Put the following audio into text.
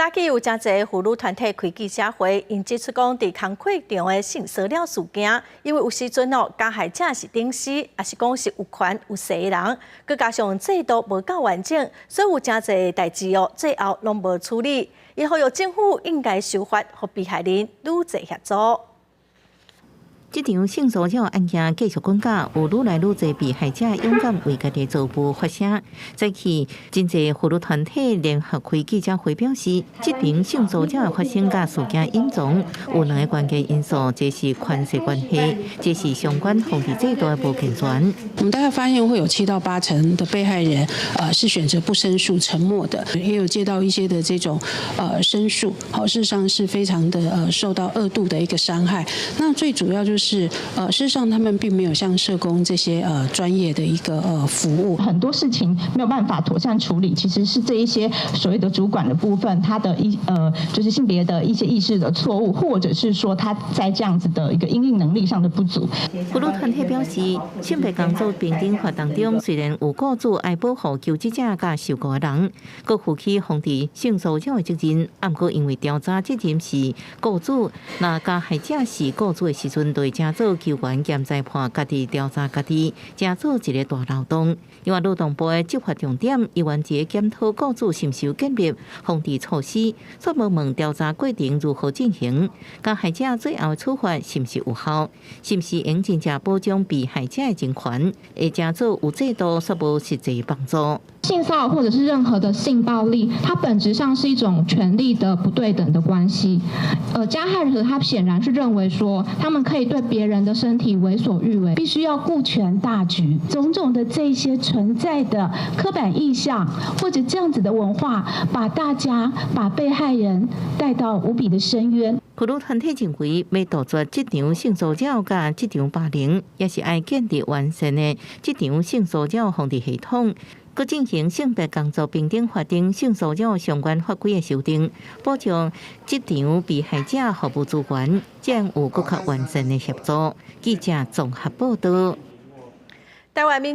早起有真侪妇女团体开记者会，因指出讲，伫工课中的性骚扰事件，因为有时阵加害者是顶司，也是讲是有权有势的人，佮加上制度无够完整，所以有真侪代志最后拢无处理。伊呼吁政府应该守法，互被害人愈侪协助。这场性骚扰案件继续讲假，有愈来愈侪被害者勇敢为家己做父发声。早起，真侪妇女团体联合开记者会表示，这场性骚扰发生甲事件严重，有两个关键因素，这是权势关系，这是相关法律制度的不健全。我们大概发现会有7到8成的被害人是选择不申诉、沉默的，也有接到一些的这种申诉，事实上是非常的受到恶度的一个伤害。那最主要就是事实上他们并没有像社工这些专业的一个服务，很多事情没有办法妥善处理，其实是这一些所谓的主管的部分，他的就是性别的一些意识的错误，或者是说他在这样子的一个因应能力上的不足。妇女团体表示，性别工作平等法当中虽然有雇主爱保护求职者甲受雇的人，佮负起防治性骚扰的责任，不过因为调查责任是雇主，那加害者是雇主的时阵，对正做求援兼裁判家己调查家己，正做一个大漏洞。因为劳动部的执法重点，依原一个检讨雇主是毋是有建立防治措施，却无问调查过程如何进行，加害者最后的处罚是毋是有效，是毋是应真正保障被害者的人权，会正做有制度却无实际帮助。性骚扰或者是任何的性暴力，它本质上是一种权力的不对等的关系。加害者他显然是认为说，他们可以对别人的身体为所欲为，必须要顾全大局。种种的这些存在的刻板印象或者这样子的文化，把被害人带到无比的深渊。妇女团体认为，要杜绝这场性骚扰甲这场霸凌，也是要建立完善的这场性骚扰防治系统。佮进行性别工作平等法定性骚扰相关法规的修订，保障这场被害者服务资源，将有更加完善的协助。记者综合报道。台湾民